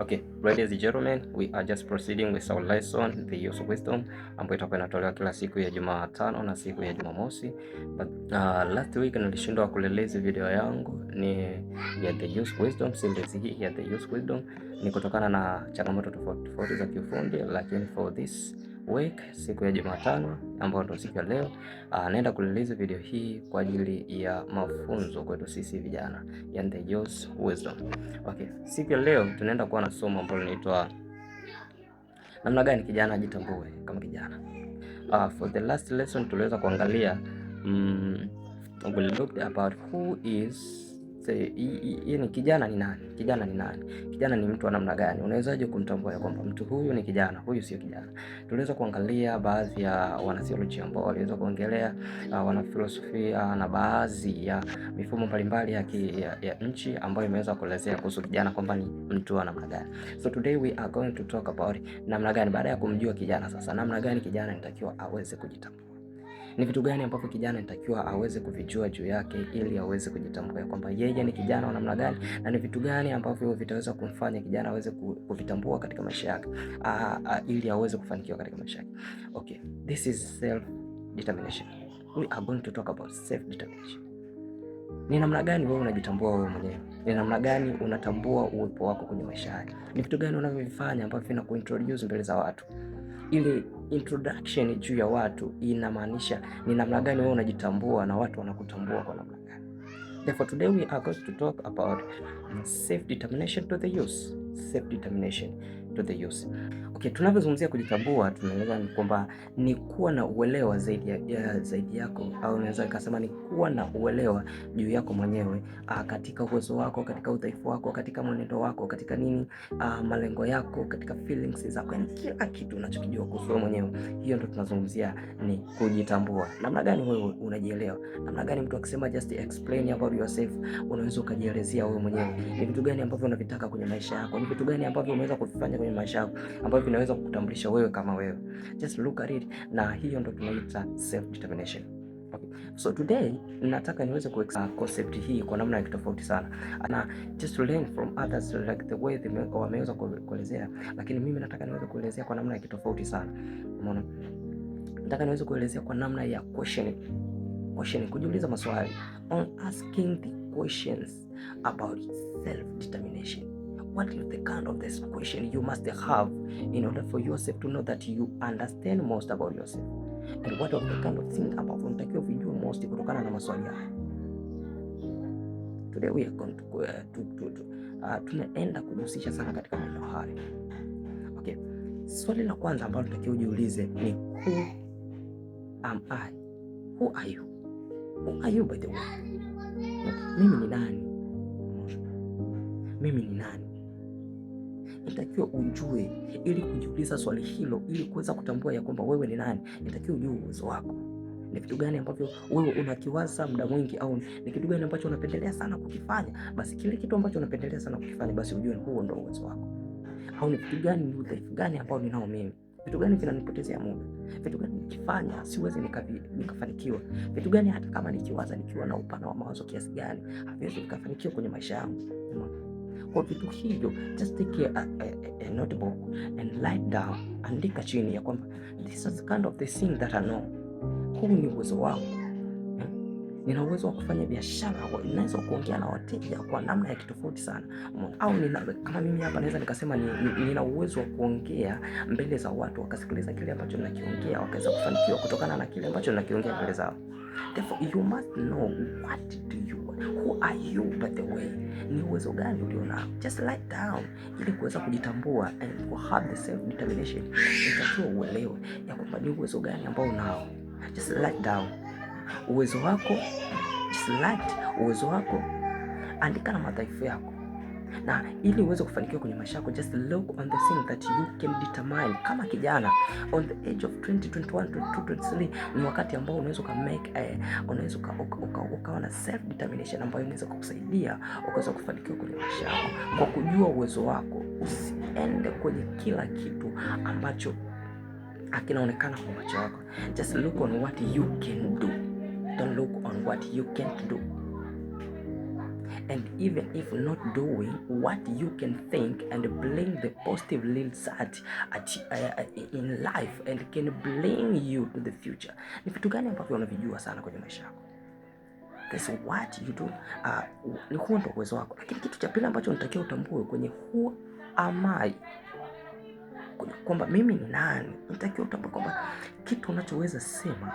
Okay, ladies and gentlemen, we are just proceeding with our lesson, the use of wisdom, ambayo itakuwa inatolewa kila siku ya Jumatano na siku ya Jumamosi. But last week nilishindwa kulelezi video yangu ni ya the use wisdom, series hii ya the use wisdom ni kutokana na changamoto tofauti za kiufundi, lakini for this week, siku ya Jumatano ambayo ndio siku ya leo, naenda kuleleza video hii kwa ajili ya mafunzo kwetu sisi vijana, yani the use wisdom. Okay, siku ya leo tunaenda kuwa na somo ambalo linaitwa namna gani kijana ajitambue kama kijana. For the last lesson tuliweza kuangalia we looked about who is ni kijana ni nani? Kijana ni nani? Kijana ni mtu wa namna gani? Unawezaje kumtambua ya kwamba mtu huyu ni kijana, huyu sio kijana? Tuliweza kuangalia baadhi ya wanathiolojia ambao waliweza kuongelea wanafilosofia na baadhi ya mifumo mbalimbali ya nchi ambayo imeweza kuelezea kuhusu kijana kwamba ni mtu wa namna gani. So today we are going to talk about namna gani, baada ya kumjua kijana sasa, namna gani kijana inatakiwa aweze kujitambua. Ni vitu gani ambavyo kijana inatakiwa aweze kuvijua juu yake ili aweze kujitambua kwamba yeye ni kijana wa namna gani, na ni vitu gani ambavyo vitaweza kumfanya kijana aweze kuvitambua katika maisha yake ili aweze kufanikiwa katika maisha yake. Okay, this is self determination. We are going to talk about self determination. Ni namna gani wewe unajitambua wewe mwenyewe? Ni namna gani unatambua uwepo wako kwenye maisha yako? Ni vitu gani unavyofanya ambavyo vinakuintroduce mbele za watu? Ile introduction juu ya watu inamaanisha ni namna gani wewe unajitambua na watu wanakutambua kwa namna gani. Therefore today we are going to talk about self determination to the use. Self determination to the use. Okay, tunavyozungumzia kujitambua tunaeleza ni kwamba ni kuwa na uelewa zaidi yako, au unaweza kusema ni kuwa na uelewa juu yako mwenyewe, katika uwezo wako, katika udhaifu wako, katika mwenendo wako, katika nini, malengo yako, katika feelings zako, yani kila kitu unachokijua kuhusu wewe mwenyewe. Hiyo ndio tunazungumzia ni kujitambua. Namna gani wewe unajielewa? Namna gani mtu akisema just explain about yourself, unaweza ukajielezea wewe mwenyewe. Ni vitu gani ambavyo unavitaka kwenye maisha yako? Ni vitu gani ambavyo unaweza kuvifanya kwenye maisha yako ambavyo vinaweza kukutambulisha wewe kama wewe? Just look at it. Na hiyo ndo tunaita self determination. Okay. So today nataka niweze kuexplain concept hii kwa namna ya tofauti sana, na just to learn from others like the way they wameweza kuelezea, lakini mimi nataka niweze kuelezea kwa namna ya tofauti sana. Umeona? Nataka niweze kuelezea kwa namna ya question, kujiuliza maswali, on asking the questions about self determination. What is the kind of this question you must have in order for yourself to know that you understand most about yourself? And what of the kind of thing about unatakiwa vijue most kutokana na maswali haya. Today we are going to tunaenda kujihusisha sana katika mambo haya. Okay. Swali la kwanza ambalo tunatakiwa ujiulize ni who am I? Who are you? Who are you by the way? Mimi ni nani? Mimi ni nani? Inatakiwa ujue, ili kujiuliza swali hilo, ili kuweza kutambua ya kwamba wewe ni nani, inatakiwa ujue uwezo wako. Ni kitu gani ambavyo wewe unakiwaza muda mwingi, au ni kitu gani ambacho unapendelea sana kukifanya? Basi kile kitu ambacho unapendelea sana kukifanya, basi ujue huo ndio uwezo wako. Au ni vitu gani, ni udhaifu gani ambao ninao mimi? Vitu gani vinanipotezea muda? Vitu gani nikifanya siwezi nikafanikiwa? Vitu gani hata kama nikiwaza, nikiwa na upana wa mawazo kiasi gani, haviwezi nikafanikiwa kwenye maisha yangu? Kwa vitu hivyo, just take a notebook and write down, andika chini ya kwamba this is the kind of the thing that I know. Huu ni uwezo wangu. Nina uwezo wa kufanya biashara, ninaweza kuongea na wateja kwa namna ya tofauti sana. Au kama mimi hapa naweza nikasema nina uwezo wa kuongea mbele za watu, wakasikiliza kile ambacho ninakiongea, wakaweza kufanikiwa kutokana na kile ambacho ninakiongea mbele zao. Therefore you must know who are you by the way. Ni uwezo gani ulionao? Just write down ili kuweza kujitambua and to have the self determination. Inatakiwa uelewe ya kwamba ni uwezo gani ambao unao. Just write down uwezo wako, just write uwezo wako, andika na madhaifu yako. Na ili uweze kufanikiwa kwenye maisha yako, just look on the thing that you can determine. Kama kijana on the age of 20, 21, 22, 23 ni wakati ambao unaweza unaweza ukawa na self determination ambayo inaweza kukusaidia ukaweza kufanikiwa kwenye maisha yako kwa kujua uwezo wako. Usiende kwenye kila kitu ambacho akinaonekana kwa macho yako. Just look on what you can do. Don't look on what you can't do. and even if not doing what you can think and bring the positive result in life and can bring you to the future. Ni vitu gani ambavyo unavijua sana kwenye maisha yako? That's what you do. Ni huo ndo uwezo wako. Lakini kitu cha pili ambacho unatakiwa utambue kwenye who am I, kwamba mimi ni nani, unatakiwa utambue kwamba kitu unachoweza sema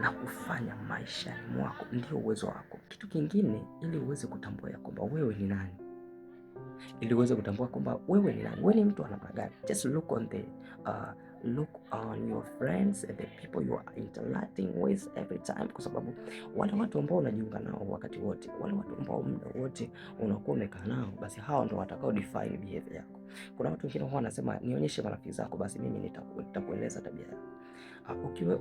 na kufanya maishani mwako ndio uwezo wako. Kitu kingine, ili uweze kutambua ya kwamba wewe ni nani, ili uweze kutambua kwamba wewe ni nani, wewe ni mtu wa namna gani, just look on your friends and the people you are interacting with every time, kwa sababu wale watu ambao unajiunga nao wakati wote, wale watu ambao muda wote unakuwa umekaa nao, basi hao ndio watakao define behavior yako. Kuna watu wengine huwa wanasema nionyeshe marafiki zako, basi mimi nitakueleza tabia yako.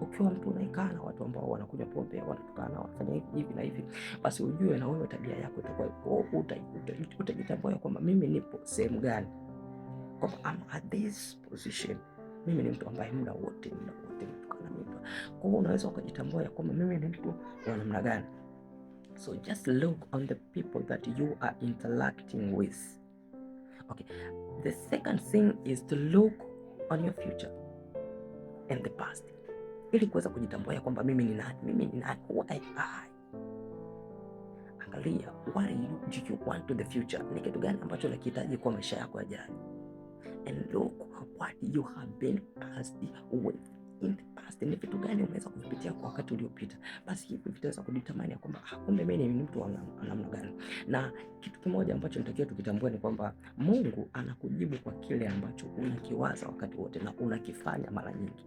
Ukiwa mtu unaekaa na watu ambao wanakunywa pombe, wanatukana, wanafanya hivi na hivi, basi ujue na wewe tabia yako itakuwa, utajitambua kwamba mimi nipo sehemu gani, kwamba I'm at this position. Mimi ni mtu ambaye muda wote mtukana mtu. Kwa hiyo unaweza ukajitambua ya kwamba mimi ni mtu wa namna gani. So just look on the people that you are interacting with. Okay. The second thing is to look on your future and the past. Ili kuweza kujitambua ya kwamba mimi ni nani, who am I. Angalia, what do you want to the future? Ni kitu gani ambacho unakihitaji kwa maisha yako yajayo? And look what you have been passed with in the past. Ni vitu gani umeweza kuvipitia kwa wakati uliopita? Basi hivi vitaweza kudetermine kwamba kumbe mimi ni mtu wa namna gani. Na kitu kimoja ambacho nitakiwa tukitambua ni kwamba Mungu anakujibu kwa kile ambacho unakiwaza wakati wote na unakifanya mara nyingi.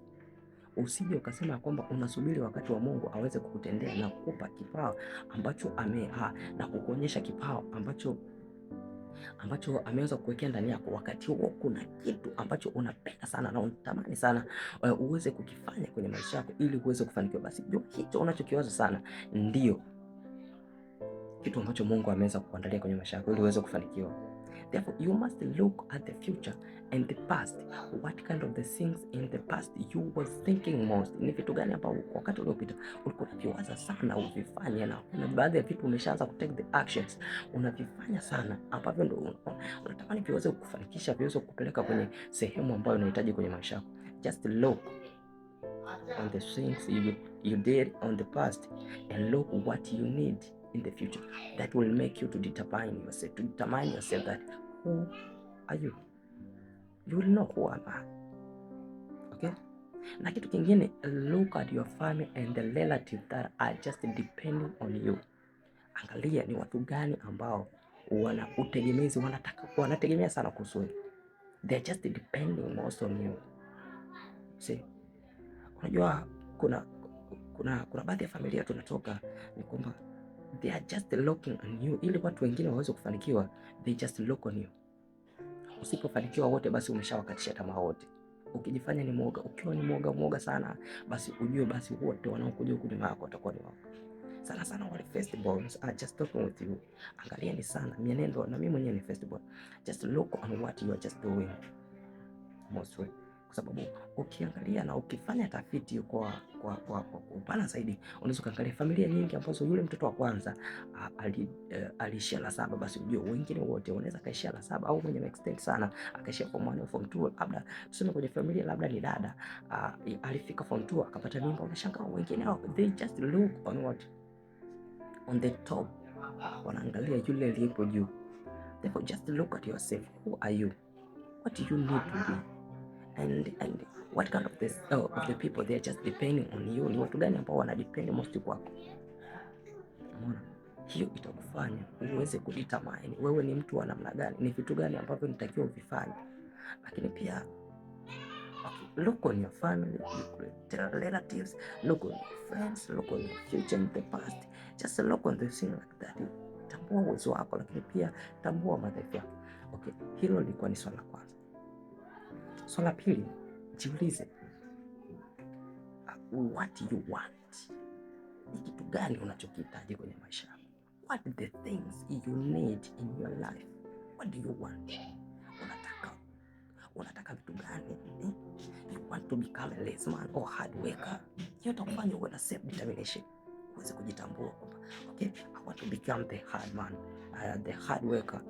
Usije ukasema kwamba unasubiri wakati wa Mungu aweze kukutendea na kukupa kipao ambacho na kukuonyesha kipao ambacho ameweza kuwekea ndani yako. Wakati huo kuna kitu ambacho unapenda sana na unatamani sana uweze kukifanya kwenye maisha yako ili uweze kufanikiwa. Basi jua hicho unachokiwaza sana ndio kitu ambacho Mungu ameweza kukuandalia kwenye maisha yako ili uweze kufanikiwa. Therefore, you must look at the future and the past. What kind of the things in the past you were thinking most? Ni vitu gani ambao wakati uliopita ulikuwa unaviwaza sana uvifanye, na kuna baadhi ya vitu umeshaanza ku take the actions, unavifanya sana ambavyo ndio unatamani viweze kufanikisha, viweze kupeleka kwenye sehemu ambayo unahitaji kwenye maisha yako. Just look on the things you did on the past and look what you need in the future. That will make you to determine yourself that who are you. You will know who am I. Okay? Na kitu kingine, look at your family and the relatives that are just depending on you. Angalia ni watu gani ambao wana utegemezi, wanategemea sana kuhusu wewe. They are just depending most on you. See? Unajua kuna baadhi ya familia tunatoka ni kwamba they are just looking on you. Ili watu wengine waweze kufanikiwa, they just look on you. Usipofanikiwa wote, basi umeshawakatisha tamaa wote. Ukijifanya ni mwoga, ukiwa ni mwoga sana, basi ujue basi wote wanaokuja huku nyuma yako watakuwa ni wako. Sana wale firstborns are just talking with you. Angalieni sana mienendo, na mimi mwenyewe ni firstborn. Just look on what you are just doing mostly. Kwa sababu ukiangalia na ukifanya tafiti kwa upana zaidi, unaweza kuangalia familia nyingi ambazo yule mtoto wa kwanza alishia la 7, basi ujue wengine wote wanaweza kaishia la 7 au mwenye extend sana akaishia form 1 au form 2. Labda tuseme kwenye familia labda ni dada alifika form 2 akapata mimba, unashangaa wengine hao they just look on the top, wanaangalia yule aliyepo juu. Therefore just look at yourself, who are you, what do you need to be, and what kind of the people they are just depending on you. Ni watu gani ambao wana depend most kwako? Umeona, hiyo itakufanya uweze kudetermine wewe ni mtu wa namna gani, ni vitu gani ambavyo nitakiwa uvifanye. Lakini pia look on your family, look at your relatives, look on your friends, look on your future and the past. Just look on the thing like that. Tambua uwezo wako, lakini pia tambua madhaifu yako. Okay, hilo lilikuwa ni swala la kwanza. Swala pili, jiulize what you want. Ni kitu gani unachokihitaji kwenye maisha yako? What are the things you need in your life? What do you want? Unataka vitu gani? You want to become a lazy man or hard worker? Hiyo itakufanya uwe na self determination. uweze kujitambua kwamba okay, I want to become the hard man, the hard worker.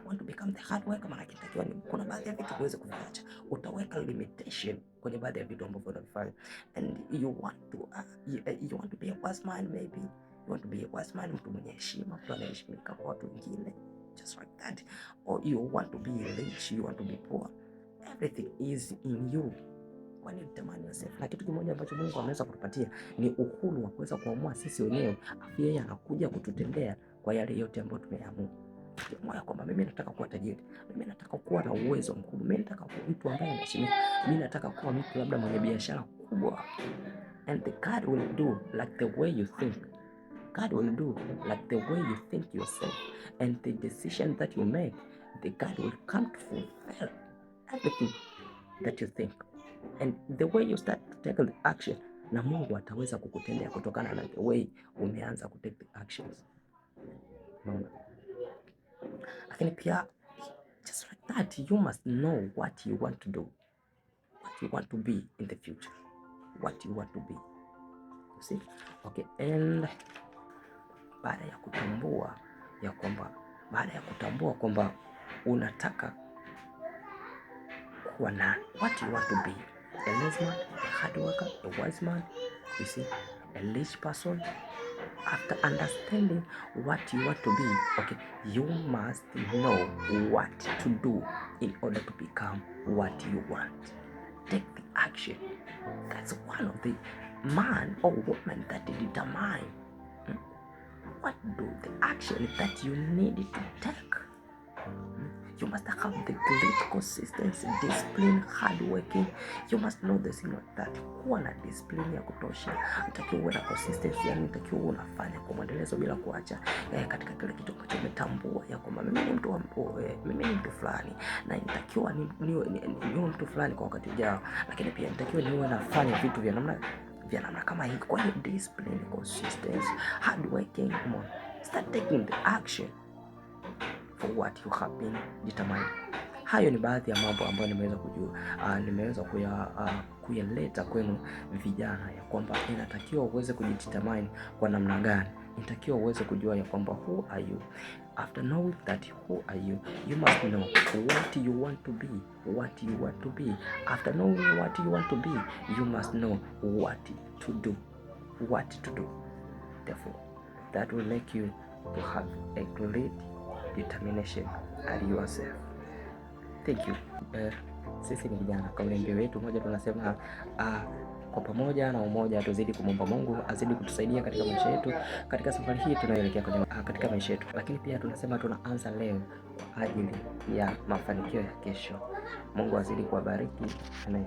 Want to become the hard worker, maana kitakiwa ni kuna baadhi ya vitu uweze kuviacha. Utaweka limitation kwenye baadhi ya vitu ambavyo unavifanya, and you want to be a wise man, maybe you want to be a wise man, mtu mwenye heshima, mtu anayeheshimika kwa watu wengine, just like that. Or you want to be rich, you want to be poor, everything is in you. When you determine yourself. Na kitu kimoja ambacho Mungu ameweza kutupatia ni uhuru wa kuweza kuamua sisi wenyewe, afu yeye anakuja kututendea kwa yale yote ambayo tumeamua. Moyo kwamba mimi nataka kuwa tajiri, mimi nataka kuwa na uwezo mkubwa, mimi nataka kuwa mtu ambaye anaheshimika, mimi nataka kuwa mtu labda mwenye biashara kubwa. And the God will do like the way you think. God will do like the way you think yourself, and the decision that you make, the God will come to fulfill everything that you think, and the way you start to take the action, na Mungu ataweza kukutendea kutokana na the way umeanza ku take the actions. Lakini pia just like that, you must know what you want to do, what you want to be in the future, what you want to be, you see. Okay, and baada ya kutambua kwamba unataka kuwa nani, what you want to be, a lazy man, a hard worker, a wise man, you see, a rich person. After understanding what you want to be, okay, you must know what to do in order to become what you want. Take the action. That's one of the man or woman that determine what do the action that you need to take. You must have the great consistency, discipline, hard working. You must know the thing that kuwa na discipline ya kutosha, unatakiwa uwe na consistency, yani unatakiwa unafanya kwa mwendelezo bila kuacha katika kile kitu ambacho umetambua ya kwamba mimi ni mtu fulani na nitakiwa niwe mtu fulani kwa wakati ujao, lakini pia nitakiwa niwe nafanya vitu vya namna kama hii. Kwa hiyo discipline, consistency, hard working, come on, start taking the action for what you have been determined. Hayo ni baadhi ya mambo ambayo nimeweza kuyaleta kwenu vijana, ya kwamba inatakiwa uweze kujidetermine kwa namna gani. Inatakiwa uweze kujua ya kwamba who are you. After knowing that who are you, you must know what you want to be, what you want to be. After knowing what you want to be, you must know what to do, Therefore, that will make you to have a great determination at yourself. Thank you. Sisi ni vijana, kauli mbiu yetu moja tunasema kwa pamoja na umoja tuzidi kumwomba Mungu azidi kutusaidia katika maisha yetu, katika safari hii tunayoelekea katika maisha yetu. Lakini pia tunasema tunaanza leo kwa ajili ya mafanikio ya kesho. Mungu azidi kuwabariki. Amen.